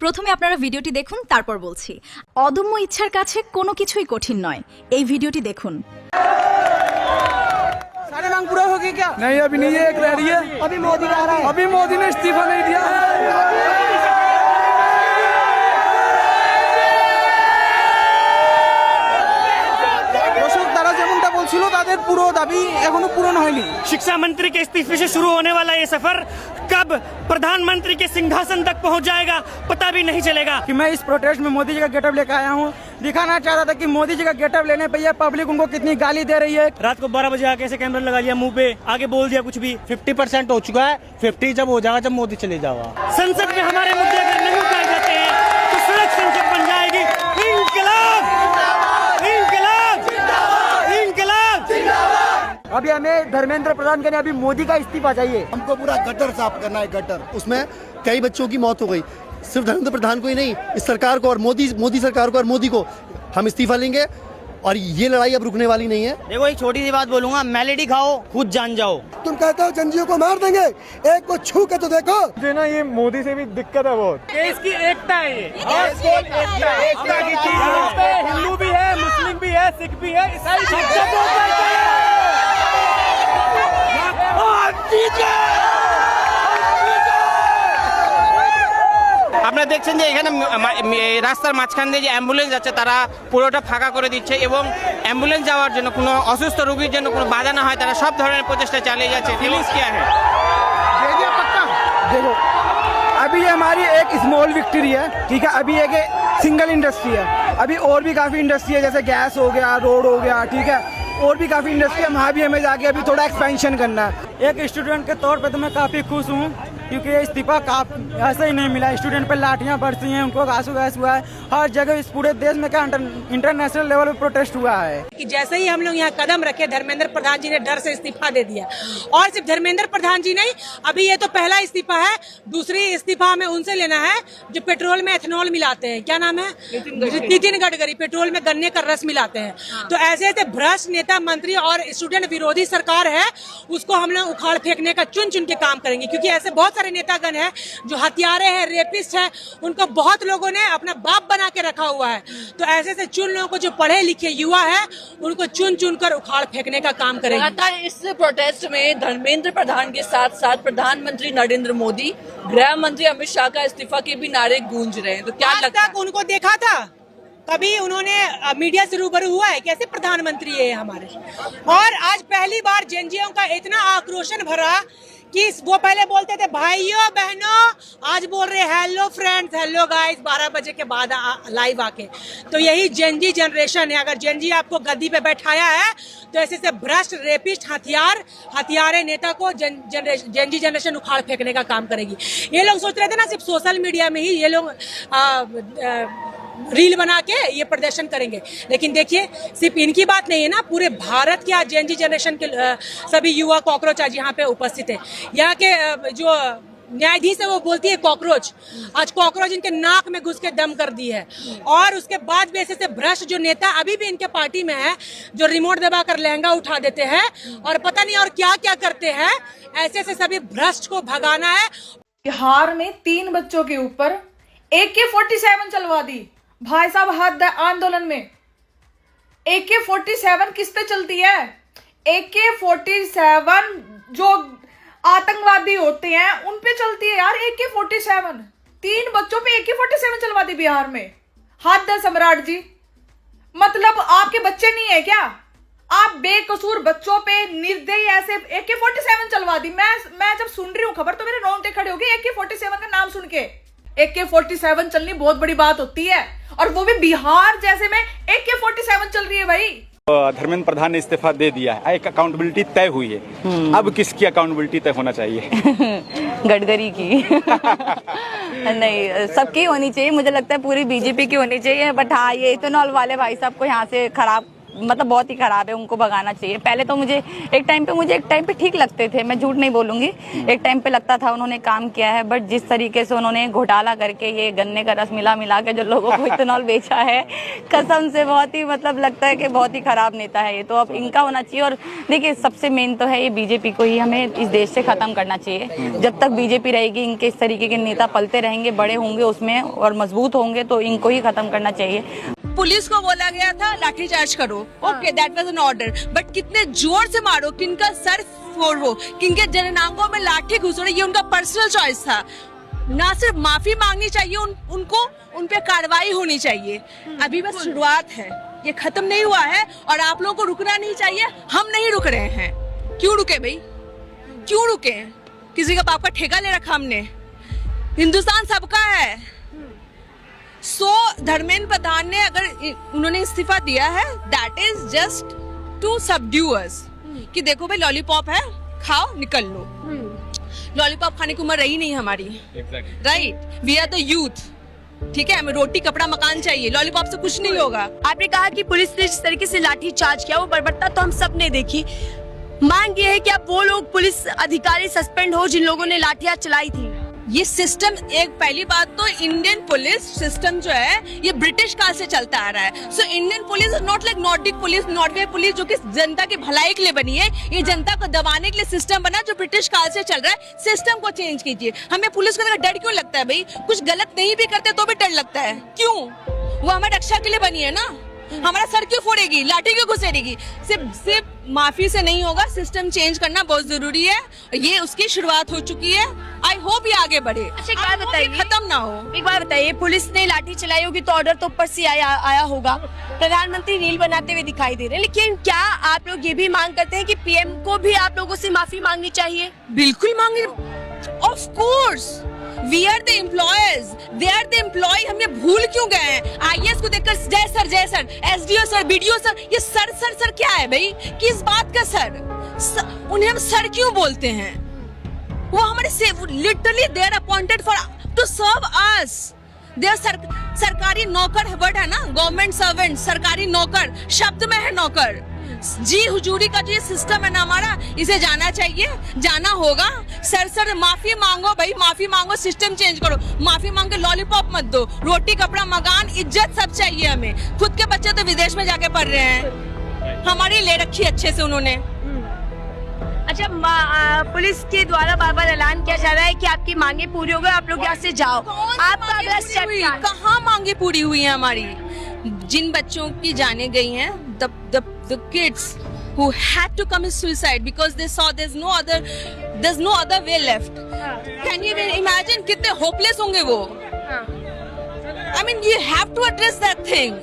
প্রথমে আপনারা ভিডিওটি দেখুন, তারপর বলছি। অদম্য ইচ্ছার কাছে কোনো কিছুই কঠিন নয়। এই ভিডিওটি দেখুন। सारे मांग पूरा हो गए क्या? नहीं, अभी नहीं है, एक रह रही है। अभी मोदी आ रहा है। अभी मोदी ने इस्तीफा नहीं दिया है। দর্শক, তারা যেমনটা বলছিল তাদের পুরো দাবি এখনো পূরণ হয়নি। शिक्षा मंत्री के इस्तीफे से शुरू होने वाला ये सफर कब प्रधानमंत्री के सिंहासन तक पहुंच जाएगा पता भी नहीं चलेगा। कि मैं इस प्रोटेस्ट में मोदी जी का गेटअप लेकर आया हूँ, दिखाना चाहता था कि मोदी जी का गेटअप लेने पे ये पब्लिक उनको कितनी गाली दे रही है। रात को 12 बजे आके ऐसे कैमरा लगा लिया मुंह पे, आगे बोल दिया कुछ भी। 50% हो चुका है, 50 जब हो जाएगा जब मोदी चले जाएगा। संसद में हमारे मुद्दे अगर नहीं उठाए जाते हैं तो सड़क संसद बन जाएगी। इंकलाब, इंकलाब, इंकलाब। अभी हमें धर्मेंद्र प्रधान के अभी मोदी का इस्तीफा चाहिए। हमको पूरा गटर साफ करना है, गटर। उसमें कई बच्चों की मौत हो गई, सिर्फ धर्मेंद्र प्रधान को ही नहीं, इस सरकार को और मोदी सरकार को और मोदी को हम इस्तीफा लेंगे और ये लड़ाई अब रुकने वाली नहीं है। देखो एक छोटी सी बात बोलूंगा, मेलेडी खाओ खुद जान जाओ। तुम कहते हो जनजियों को मार देंगे, एक को छू के तो देखो। जो ना ये मोदी से भी दिक्कत है बहुत। इसकी एकता है ये। एकता की चीज है। हिंदू भी है, मुस्लिम भी है, सिख भी है, ईसाई भी है। আপনারা দেখছেন যে এখানে রাস্তার মাঝখান দিয়ে যে অ্যাম্বুলেন্স যাচ্ছে তারা পুরোটা ফাঁকা করে দিচ্ছে এবং অ্যাম্বুলেন্স যাওয়ার জন্য কোনো অসুস্থ রোগীর জন্য কোনো বাধা না হয় তারা সব ধরনের প্রচেষ্টা চালিয়ে যাচ্ছে। ফিলিংস क्या है? देखो, अभी ये हमारी एक स्मॉल विक्ट्री है, ठीक है। अभी एक सिंगल इंडस्ट्री है, अभी और भी काफी इंडस्ट्री है, जैसे गैस हो गया, रोड हो गया, ठीक है। और भी काफी इंडस्ट्री है, वहाँ भी हमें जाके अभी थोड़ा एक्सपेंशन करना है। एक स्टूडेंट के तौर पे तो मैं काफी खुश हूँ, क्योंकि ये इस्तीफा ऐसा ही नहीं मिला। स्टूडेंट पे लाठियां बरसी हैं, उनको घासू घास हुआ है। हर जगह इस पूरे देश में क्या इंटरनेशनल लेवल पे प्रोटेस्ट हुआ है कि जैसे ही हम लोग यहाँ कदम रखे, धर्मेंद्र प्रधान जी ने डर से इस्तीफा दे दिया। और सिर्फ धर्मेंद्र प्रधान जी नहीं, अभी ये तो पहला इस्तीफा है, दूसरी इस्तीफा हमें उनसे लेना है जो पेट्रोल में एथेनॉल मिलाते हैं। क्या नाम है? नितिन गडकरी। पेट्रोल में गन्ने का रस मिलाते हैं। तो ऐसे ऐसे भ्रष्ट नेता मंत्री और स्टूडेंट विरोधी सरकार है, उसको हम लोग उखाड़ फेंकने का चुन चुन के काम करेंगे। क्योंकि ऐसे बहुत सारे नेतागण हैं जो हत्यारे हैं, रेपिस्ट हैं, उनको बहुत लोगों ने अपना बाप बना के रखा हुआ है। तो ऐसे से चुन लोगों को जो पढ़े लिखे युवा है उनको चुन चुन कर उखाड़ फेंकने का काम करेंगे। लगातार इस प्रोटेस्ट में धर्मेंद्र प्रधान के साथ साथ प्रधानमंत्री नरेंद्र मोदी, गृह मंत्री अमित शाह का इस्तीफा के भी नारे गूंज रहे हैं। तो क्या लगता है? उनको देखा था कभी उन्होंने मीडिया से रूबरू हुआ है? कैसे प्रधानमंत्री है हमारे? और आज पहली बार जेनजियों का इतना आक्रोशन भरा कि वो पहले बोलते थे भाइयों बहनों, आज बोल रहे हेलो फ्रेंड्स, हेलो गाइस 12 बजे के बाद लाइव आके। तो यही जेनजी जनरेशन है। अगर जेनजी आपको गद्दी पे बैठाया है तो ऐसे से भ्रष्ट, रेपिस्ट, हथियारे नेता को जेनजी जनरेशन उखाड़ फेंकने का काम करेगी। ये लोग सोच रहे थे ना सिर्फ सोशल मीडिया में ही ये लोग रील बना के ये प्रदर्शन करेंगे, लेकिन देखिए सिर्फ इनकी बात नहीं है ना, पूरे भारत के आज जेनजी जनरेशन के सभी युवा कॉकरोच आज यहाँ पे उपस्थित है। यहाँ के जो न्यायाधीश है वो बोलती है कॉकरोच, आज कॉकरोच इनके नाक में घुस के दम कर दी है। और उसके बाद भी ऐसे भ्रष्ट जो नेता अभी भी इनके पार्टी में है, जो रिमोट दबाकर लहंगा उठा देते हैं और पता नहीं और क्या क्या करते हैं। ऐसे से सभी भ्रष्ट को भगाना है। बिहार में 3 बच्चों के ऊपर AK-47 चलवा दी। भाई साहब, हद है आंदोलन में। AK-47 किस पे चलती है? AK-47 जो आतंकवादी होते हैं उन पे चलती है यार AK-47। 3 बच्चों पे AK-47 चलवा दी बिहार में। हद है सम्राट जी, मतलब आपके बच्चे नहीं है क्या? आप बेकसूर बच्चों पे निर्दयी ऐसे AK-47 चलवा दी। मैं जब सुन रही हूँ खबर तो मेरे रोंगटे खड़े हो गए AK-47 का नाम सुन के। AK-47 चलनी बहुत बड़ी बात होती है, और वो भी बिहार जैसे में AK-47 चल रही है भाई। धर्मेंद्र प्रधान ने इस्तीफा दे दिया है, एक अकाउंटेबिलिटी तय हुई है। अब किसकी अकाउंटेबिलिटी तय होना चाहिए? गडकरी की। नहीं, सबकी होनी चाहिए, मुझे लगता है पूरी बीजेपी की होनी चाहिए। बट हाँ, ये इथेनॉल वाले भाई साहब को यहाँ से खराब मतलब बहुत ही खराब है, उनको भगाना चाहिए। पहले तो मुझे एक टाइम पे ठीक लगते थे, मैं झूठ नहीं बोलूंगी, एक टाइम पे लगता था उन्होंने काम किया है, बट जिस तरीके से उन्होंने घोटाला करके ये गन्ने का रस मिला के जो लोगों को इथेनॉल बेचा है, कसम से बहुत ही मतलब लगता है कि बहुत ही खराब नेता है ये। तो अब इनका होना चाहिए। और देखिए सबसे मेन तो है ये बीजेपी को ही हमें इस देश से खत्म करना चाहिए। जब तक बीजेपी रहेगी, इनके इस तरीके के नेता पलते रहेंगे, बड़े होंगे उसमें और मजबूत होंगे, तो इनको ही खत्म करना चाहिए। पुलिस को बोला गया था लाठीचार्ज करो, okay that was an order, but कितने जोर से मारो, किनका सर फोड़ो, किनके जननांगों में लाठी घुसो, ये उनका पर्सनल चॉइस था। ना सिर्फ माफी मांगनी चाहिए उनको, उन पे कार्रवाई होनी चाहिए। अभी बस शुरुआत है, ये खत्म नहीं हुआ है और आप लोगों को रुकना नहीं चाहिए। हम नहीं रुक रहे हैं। क्यों रुके भाई, क्यों रुके? किसी का बाप का ठेका ले रखा हमने? हिंदुस्तान सबका है। धर्मेंद्र प्रधान ने अगर उन्होंने इस्तीफा दिया है, that is just to subdue us, कि देखो भाई लॉलीपॉप है, खाओ निकल लो। लॉलीपॉप खाने की उम्र रही नहीं हमारी, right? We are the youth, ठीक है? हमें रोटी कपड़ा मकान चाहिए, लॉलीपॉप से कुछ नहीं होगा। आपने कहा कि पुलिस ने जिस तरीके से लाठी चार्ज किया वो बर्बरता तो हम सब ने देखी। मांग ये है कि अब वो लोग पुलिस अधिकारी सस्पेंड हो जिन लोगों ने लाठियां चलाई थी। ये सिस्टम, एक पहली बात तो इंडियन पुलिस सिस्टम जो है ये ब्रिटिश काल से चलता आ रहा है। So Indian police is not like Nordic police, Norway police जो कि जनता की भलाई के लिए बनी है। ये जनता को दबाने के लिए सिस्टम बना जो ब्रिटिश काल से चल रहा है। सिस्टम को चेंज कीजिए। हमें पुलिस को डर क्यों लगता है भाई? कुछ गलत नहीं भी करते तो भी डर लगता है, क्यों? वो हमारी रक्षा के लिए बनी है ना। हमारा सर क्यों फोड़ेगी, लाठी क्यों घुसेड़ेगी? सिर्फ माफी से नहीं होगा, सिस्टम चेंज करना बहुत जरूरी है। ये उसकी शुरुआत हो चुकी है, आई होप ये आगे बढ़े। अच्छा एक बात बताइए, खत्म ना हो। एक बात बताइए, पुलिस ने लाठी चलाई होगी तो ऑर्डर तो ऊपर से आया होगा, प्रधानमंत्री रील बनाते हुए दिखाई दे रहे हैं, लेकिन क्या आप लोग ये भी मांग करते हैं कि पीएम को भी आप लोगों से माफी मांगनी चाहिए? बिल्कुल मांगे, of course. We are the employers, they are the employee. हम ये भूल क्यों गए हैं? आईएएस को देखकर जय sir, SDO sir, BDO sir, ये सर क्या है भाई? किस बात का सर? उन्हें हम सर क्यों बोलते हैं? वो हमारे से literally they are appointed for to serve us. दे आर सरकारी नौकर वर्ड है ना, गवर्नमेंट सर्वेंट, सरकारी नौकर, शब्द में है नौकर। जी हुजूरी का जो ये सिस्टम है ना हमारा, इसे जाना चाहिए, जाना होगा। सर माफी मांगो भाई, माफी मांगो, सिस्टम चेंज करो। माफी मांग के लॉलीपॉप मत दो। रोटी कपड़ा मकान इज्जत सब चाहिए हमें। खुद के बच्चे तो विदेश में जाके पढ़ रहे हैं, हमारी ले रखी अच्छे से उन्होंने। अच्छा, पुलिस के द्वारा बार बार ऐलान किया जा रहा है कि आपकी मांगे पूरी हो गई, आप लोग यहाँ से जाओ। आपका अगला स्टेप क्या है? कहाँ मांगे पूरी हुई है हमारी? जिन बच्चों की जाने गई हैं, the kids who had to commit suicide because they saw there's no other way left. Can you even imagine कितने hopeless होंगे वो? I mean you have to address that thing.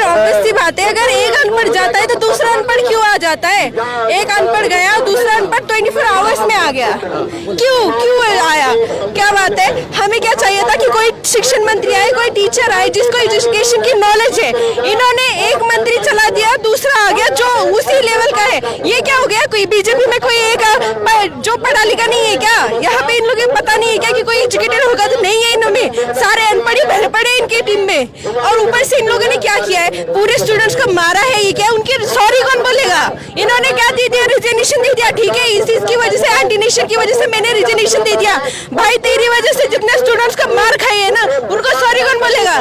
Obvious सी बात है, अगर एक अनपढ़ जाता है तो दूसरा अनपढ़ क्यों आ जाता है? एक अनपढ़ गया और दूसरा अनपढ़ 24 आवर्स में आ गया, क्यों आया? क्या बात है? हमें क्या चाहिए था कि कोई शिक्षण मंत्री आए, कोई टीचर आए जिसको एजुकेशन की नॉलेज है। इन्होंने एक मंत्री चला दिया, दूसरा आ गया जो उसी लेवल का है। ये क्या हो गया? कोई बीजेपी में कोई एक जो पढ़ा लिखा नहीं है क्या? यहाँ पे इन लोगों को पता नहीं है क्या कि कोई एजुकेटेड होगा? तो नहीं है, इन्होंने सारे अनपढ़ ही भरे पड़े इनकी टीम में। और ऊपर से इन लोगों ने क्या किया है, पूरे स्टूडेंट्स को मारा है। ये क्या, उनकी सॉरी कौन बोलेगा? इन्होंने क्या दे दिया? रिजर्वेशन दे दिया। ठीक है, इस चीज की वजह से, एंटी नेशन की वजह से मैंने रिजर्वेशन दे दिया। भाई तेरी वजह से जितने स्टूडेंट्स को मार खाई है ना, उनको सॉरी कौन बोलेगा?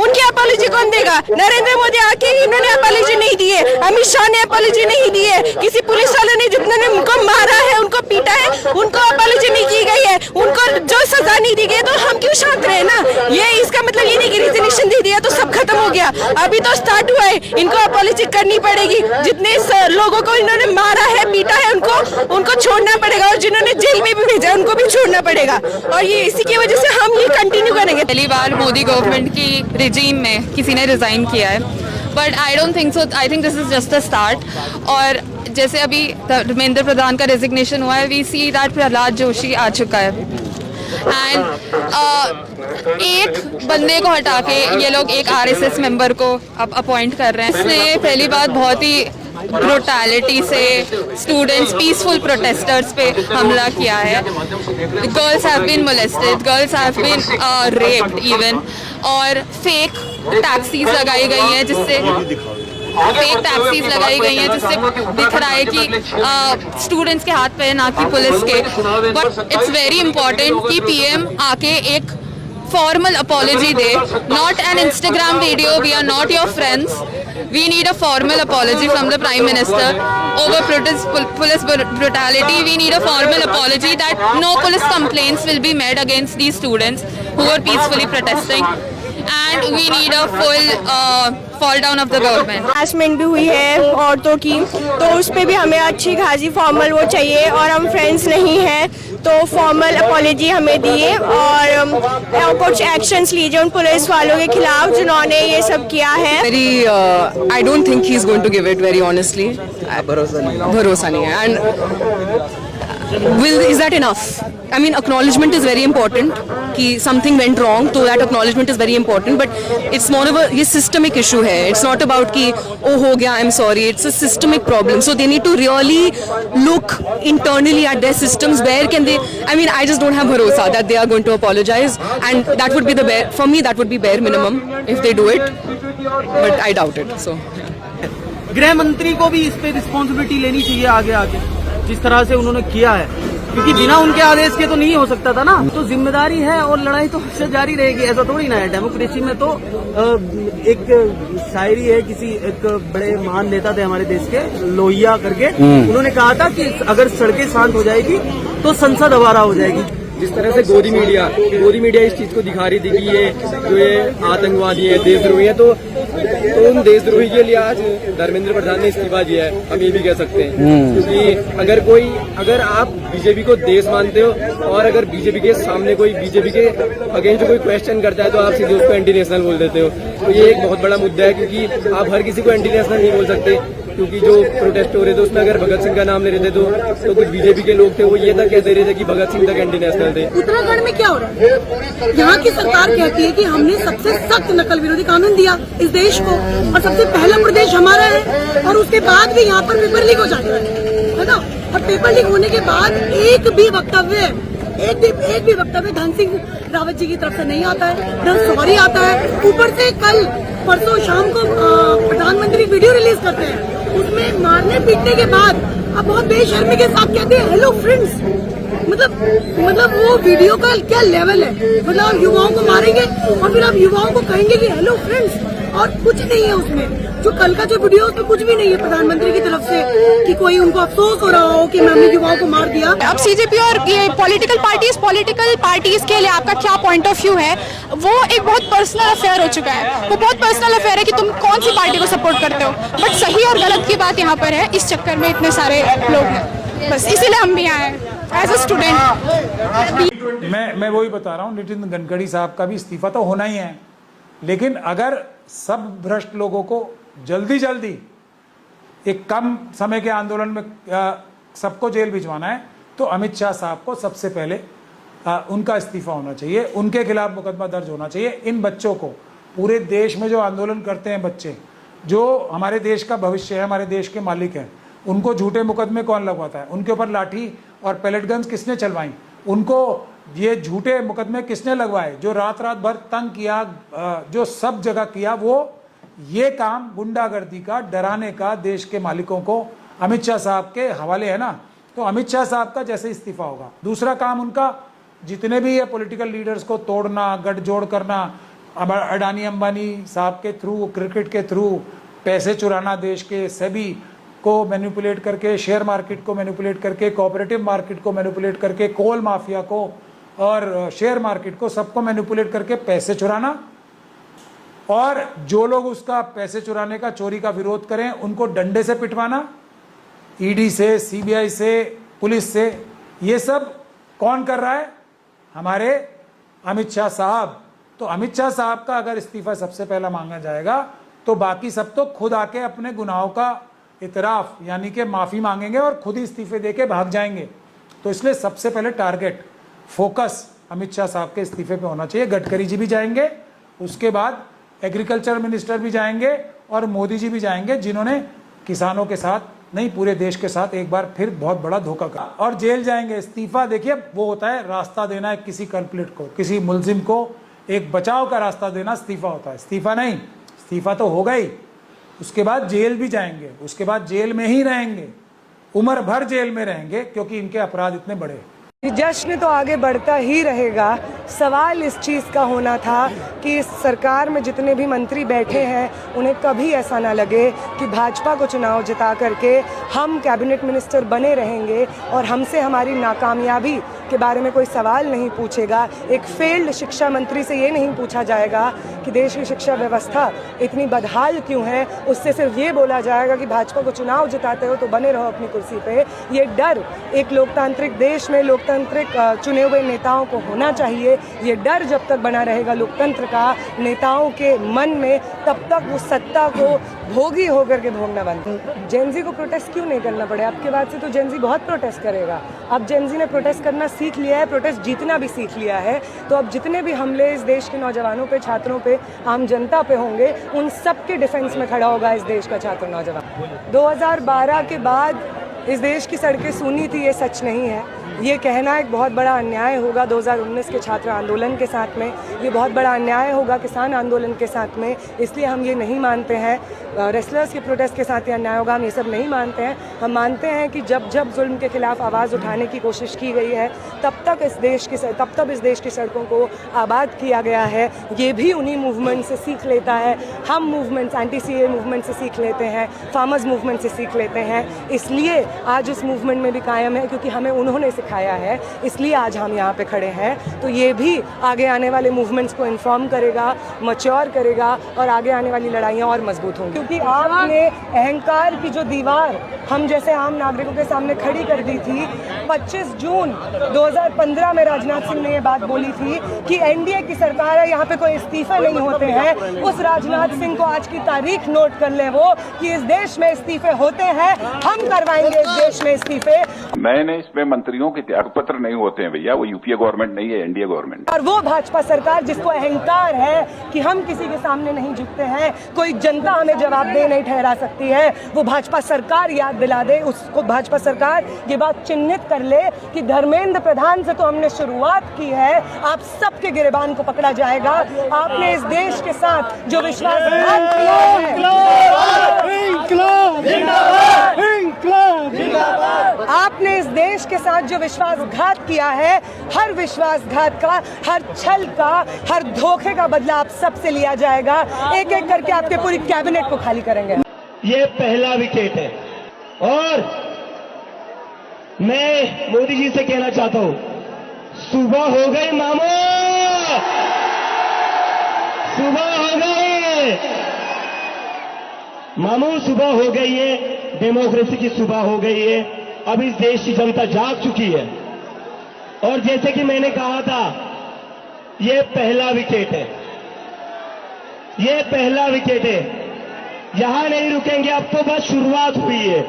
उनकी अपॉलॉजी कौन देगा? नरेंद्र मोदी आके इन्होंने अपॉलॉजी नहीं दी है, अमित शाह ने अपॉलॉजी नहीं दी है, किसी पुलिस वाले ने जितने उनको मारा है, उनको पीटा है, उनको अपॉलॉजी नहीं की गई है, उनको जो सजा नहीं दी गई, तो हम क्यों शांत रहे ना? ये इसका मतलब ये नहीं कि रिजर्वेशन दे दिया तो सब खत्म हो गया। अभी तो स्टार्ट हुआ है, इनको अपॉलॉजी करनी पड़ेगी। जितने लोगों को इन्होंने मारा है, पीटा है, उनको छोड़ना पड़ेगा, और जिन्होंने जेल में भी भेजा उनको भी छोड़ना पड़ेगा। और ये इसी की वजह से हम ये कंटिन्यू करेंगे। पहली बार मोदी गवर्नमेंट की रिजीम में किसी ने रिजाइन किया है, but I don't think so. I think this is just the start. और जैसे अभी धर्मेंद्र प्रधान का रेजिग्नेशन हुआ है, we see that Prahlad Joshi आ चुका है। एंड एक बंदे को हटा के ये लोग एक आरएसएस मेंबर को अब अपॉइंट कर रहे हैं। इसने पहली बात बहुत ही ब्रुटैलिटी से स्टूडेंट्स, पीसफुल प्रोटेस्टर्स पे हमला किया है। Girls have been molested, girls have been raped even, और फेक टैक्सीज लगाई गई हैं जिससे फेक टैक्सीज लगाई गई हैं जिससे दिख रहा है कि स्टूडेंट्स के हाथ पे ना कि पुलिस के। बट इट्स वेरी इंपॉर्टेंट कि पीएम आके एक formal apology day, not an Instagram video. We are not your friends. We need a formal apology from the Prime Minister over police brutality. We need a formal apology that no police complaints will be made against these students who are peacefully protesting. And we need a full fall down of the government. Harassment भी हुई है औरतों की, तो उस पर भी हमें अच्छी खासी फॉर्मल वो चाहिए, और हम फ्रेंड्स नहीं हैं तो फॉर्मल अपॉलॉजी हमें दिए और कुछ एक्शंस लीजिए उन पुलिस वालों के खिलाफ जिन्होंने ये सब किया है। Very I don't think he is going to give it very honestly. भरोसा नहीं है। And is that enough? I mean, acknowledgement is very important कि something went wrong, so that acknowledgement is very important, but it's more of a ये systemic issue है। It's not about कि oh हो गया I'm sorry, it's a systemic problem, so they need to really look internally at their systems, where can they, I mean I just don't have bharosa that they are going to apologize, and that would be the bare, for me that would be bare minimum if they do it, but I doubt it। So गृह मंत्री को भी इस पे responsibility लेनी चाहिए आगे जिस तरह से उन्होंने किया है, क्योंकि बिना उनके आदेश के तो नहीं हो सकता था ना। तो जिम्मेदारी है और लड़ाई तो हमेशा जारी रहेगी, ऐसा थोड़ी ना है। डेमोक्रेसी में तो एक शायरी है, किसी एक बड़े महान नेता थे हमारे देश के, लोहिया करके, उन्होंने कहा था कि अगर सड़कें शांत हो जाएगी तो संसद आवारा हो जाएगी। जिस तरह से गोदी मीडिया इस चीज को दिखा रही थी कि ये आतंकवादी है, देशद्रोही है, तो उन देशद्रोही के लिए आज धर्मेंद्र प्रधान ने इस्तीफा दिया है, हम ये भी कह सकते हैं। क्योंकि अगर आप बीजेपी को देश मानते हो और अगर बीजेपी के सामने कोई बीजेपी के अगेंस्ट कोई क्वेश्चन करता है तो आप सीधे उसको एंटी नेशनल बोल देते हो। तो ये एक बहुत बड़ा मुद्दा है, क्योंकि आप हर किसी को एंटी नेशनल नहीं बोल सकते, क्योंकि जो प्रोटेस्ट हो रहे थे उसमें अगर भगत सिंह का नाम ले रहे थे तो कुछ बीजेपी के लोग थे वो ये तक कह दे रहे थे कि भगत सिंह तक एंटी नेशनल थे। उत्तराखंड में क्या हो रहा है? यहाँ की सरकार कहती है कि हमने सबसे सख्त नकल विरोधी कानून दिया इस देश को, और सबसे पहला प्रदेश हमारा है, और उसके बाद भी यहाँ पर पेपर लीक हो जाता है ना। और पेपर लीक होने के बाद एक भी वक्तव्य धन सिंह रावत जी की तरफ से नहीं आता है, सॉरी आता है। ऊपर से कल परसों शाम को प्रधानमंत्री वीडियो रिलीज करते हैं, उसमें मारने पीटने के बाद अब बहुत बेशर्मी के साथ कहते हैं हेलो फ्रेंड्स। मतलब वो वीडियो का क्या लेवल है? मतलब आप युवाओं को मारेंगे और फिर आप युवाओं को कहेंगे कि हेलो फ्रेंड्स, और कुछ नहीं है उसमें। जो कल का जो वीडियो उसमें कुछ भी नहीं है प्रधानमंत्री की तरफ से कि कोई उनको अफसोस हो रहा हो कि मैंने युवाओं को मार दिया। अब सीजेपी और ये पॉलिटिकल पार्टीज के लिए आपका क्या पॉइंट ऑफ व्यू है? वो एक बहुत पर्सनल अफेयर हो चुका है, वो बहुत पर्सनल अफेयर है कि तुम कौन सी पार्टी को सपोर्ट करते हो, बट सही और गलत की बात यहाँ पर है। इस चक्कर में इतने सारे लोग हैं, बस इसीलिए हम भी आए एज अ स्टूडेंट। मैं वही बता रहा हूँ, नितिन गडकरी साहब का भी इस्तीफा तो होना ही है, लेकिन अगर सब भ्रष्ट लोगों को जल्दी एक कम समय के आंदोलन में सबको जेल भिजवाना है तो अमित शाह साहब को सबसे पहले उनका इस्तीफा होना चाहिए, उनके खिलाफ मुकदमा दर्ज होना चाहिए। इन बच्चों को, पूरे देश में जो आंदोलन करते हैं बच्चे, जो हमारे देश का भविष्य है, हमारे देश के मालिक हैं, उनको झूठे मुकदमे कौन लगवाता है? उनके ऊपर लाठी और पैलेट गन्स किसने चलवाई? उनको ये झूठे मुकदमे किसने लगवाए? जो रात भर तंग किया, जो सब जगह किया, वो ये काम गुंडागर्दी का, डराने का देश के मालिकों को अमित शाह साहब के हवाले है ना। तो अमित शाह साहब का जैसे इस्तीफा होगा, दूसरा काम उनका जितने भी है पॉलिटिकल लीडर्स को तोड़ना, गठजोड़ करना, अडानी अंबानी साहब के थ्रू, क्रिकेट के थ्रू पैसे चुराना, देश के सेबी को मैनिपुलेट करके, शेयर मार्केट को मैनिपुलेट करके, कोऑपरेटिव मार्केट को मैनिपुलेट करके, कोल माफिया को और शेयर मार्केट को, सबको मैनिपुलेट करके पैसे चुराना, और जो लोग उसका पैसे चुराने का, चोरी का विरोध करें उनको डंडे से पिटवाना, ईडी से, सीबीआई से, पुलिस से। ये सब कौन कर रहा है? हमारे अमित शाह साहब। तो अमित शाह साहब का अगर इस्तीफा सबसे पहला मांगा जाएगा तो बाकी सब तो खुद आके अपने गुनाहों का इतराफ यानी कि माफ़ी मांगेंगे और खुद ही इस्तीफे देके भाग जाएंगे। तो इसलिए सबसे पहले टारगेट, फोकस अमित शाह साहब के इस्तीफे पे होना चाहिए। गडकरी जी भी जाएंगे, उसके बाद एग्रीकल्चर मिनिस्टर भी जाएंगे और मोदी जी भी जाएंगे, जिन्होंने किसानों के साथ नहीं पूरे देश के साथ एक बार फिर बहुत बड़ा धोखा करा, और जेल जाएंगे। इस्तीफा देखिए वो होता है रास्ता देना है किसी कल्प्रिट को, किसी मुलजिम को एक बचाव का रास्ता देना इस्तीफा होता है। इस्तीफा नहीं, इस्तीफा तो होगा ही, उसके बाद जेल भी जाएंगे, उसके बाद जेल में ही रहेंगे, उम्र भर जेल में रहेंगे, क्योंकि इनके अपराध इतने बड़े हैं। जश्न तो आगे बढ़ता ही रहेगा। सवाल इस चीज़ का होना था कि इस सरकार में जितने भी मंत्री बैठे हैं उन्हें कभी ऐसा ना लगे कि भाजपा को चुनाव जिता करके हम कैबिनेट मिनिस्टर बने रहेंगे और हमसे हमारी नाकामयाबी के बारे में कोई सवाल नहीं पूछेगा। एक फेल्ड शिक्षा मंत्री से ये नहीं पूछा जाएगा कि देश की शिक्षा व्यवस्था इतनी बदहाल क्यों है, उससे सिर्फ ये बोला जाएगा कि भाजपा को चुनाव जिताते हो तो बने रहो अपनी कुर्सी पे। ये डर एक लोकतांत्रिक देश में लोकतांत्रिक चुने हुए नेताओं को होना चाहिए। ये डर जब तक बना रहेगा लोकतंत्र का नेताओं के मन में, तब तक वो सत्ता को भोगी होकर के भोगना बंद। जेनजी को प्रोटेस्ट क्यों नहीं करना पड़े? अब के बाद से तो जेनजी बहुत प्रोटेस्ट करेगा। अब जेनजी ने प्रोटेस्ट करना सीख लिया है, प्रोटेस्ट जीतना भी सीख लिया है। तो अब जितने भी हमले इस देश के नौजवानों पे, छात्रों पे, आम जनता पे होंगे, उन सब के डिफेंस में खड़ा होगा इस देश का छात्र नौजवान। 2012 के बाद इस देश की सड़कें सूनी थी, ये सच नहीं है। ये कहना एक बहुत बड़ा अन्याय होगा 2019 के छात्र आंदोलन के साथ में, ये बहुत बड़ा अन्याय होगा किसान आंदोलन के साथ में। इसलिए हम ये नहीं मानते हैं रेसलर्स के प्रोटेस्ट के साथ ये अन्याय होगा, हम ये सब नहीं मानते हैं। हम मानते हैं कि जब जब जुल्म के खिलाफ आवाज़ उठाने की कोशिश की गई है तब तक इस देश की सड़कों को आबाद किया गया है। ये भी उन्हीं मूवमेंट से सीख लेता है। हम मूवमेंट्स, एंटी सीए मूवमेंट से सीख लेते हैं, फार्मर्स मूवमेंट से सीख लेते हैं। इसलिए आज उस मूवमेंट में भी कायम है, क्योंकि हमें उन्होंने सिखाया है, इसलिए आज हम यहाँ पे खड़े हैं। तो ये भी आगे आने वाले मूवमेंट्स को इन्फॉर्म करेगा, मैच्योर करेगा और आगे आने वाली लड़ाइयाँ और मजबूत होंगी। क्योंकि आपने अहंकार की जो दीवार हम जैसे आम नागरिकों के सामने खड़ी कर दी थी, 25 जून 2015 में राजनाथ सिंह ने ये बात बोली थी कि एनडीए की सरकार है, यहाँ पे कोई इस्तीफे नहीं होते हैं। उस राजनाथ सिंह को आज की तारीख नोट कर ले वो कि इस देश में इस्तीफे होते हैं, हम करवाएंगे इस देश में इस्तीफे। नए इसमें मंत्रियों के त्यागपत्र नहीं होते हैं भैया, वो यूपीए गवर्नमेंट नहीं है, एनडीए गवर्नमेंट। और वो भाजपा सरकार जिसको अहंकार है कि हम किसी के सामने नहीं झुकते हैं, कोई जनता हमें जवाबदेह नहीं ठहरा सकती है, वो भाजपा सरकार याद दिला दे उसको। भाजपा सरकार ये बात चिन्हित कर ले कि धर्मेंद्र प्रधान से तो हमने शुरुआत की है, आप सबके गिरेबान को पकड़ा जाएगा। आपने इस देश के साथ जो विश्वासघात किया है, आपने इस देश के साथ जो विश्वासघात किया है, हर विश्वासघात का, हर छल का, हर धोखे का बदला आप सबसे लिया जाएगा। एक एक करके आपके पूरी कैबिनेट को खाली करेंगे। ये पहला विकेट है और मैं मोदी जी से कहना चाहता हूं, सुबह हो गई मामू, सुबह हो गई मामू, सुबह हो गई है, डेमोक्रेसी की सुबह हो गई है। अब इस देश की जनता जाग चुकी है और जैसे कि मैंने कहा था, ये पहला विकेट है, ये पहला विकेट है। यहां नहीं रुकेंगे, अब तो बस शुरुआत हुई है,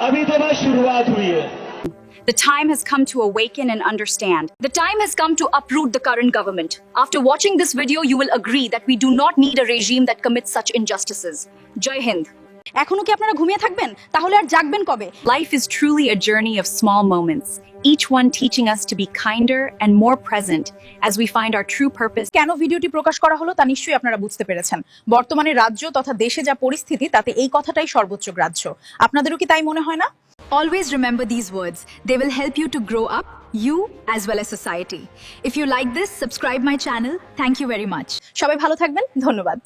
अभी तो बस शुरुआत हुई है। The time has come to awaken and understand. The time has come to uproot the current government. After watching this video, you will agree that we do not need a regime that commits such injustices. Jai Hind. এখনো কি আপনারা ঘুমিয়ে থাকবেন? তাহলে আর জাগবেন কবে? Life is truly a journey of small moments, each one teaching us to be kinder and more present as we find our true purpose. কেন ভিডিওটি প্রকাশ করা হলো তা নিশ্চয়ই আপনারা বুঝতে পেরেছেন। বর্তমানে রাজ্য তথা দেশে যা পরিস্থিতি তাতে এই কথাটাই সর্বোচ্চ গ্রাহ্য। আপনাদেরও কি তাই মনে হয় না? Always remember these words. They will help you to grow up, you as well as society. If you like this, subscribe my channel. Thank you very much. সবাই ভালো থাকবেন। ধন্যবাদ।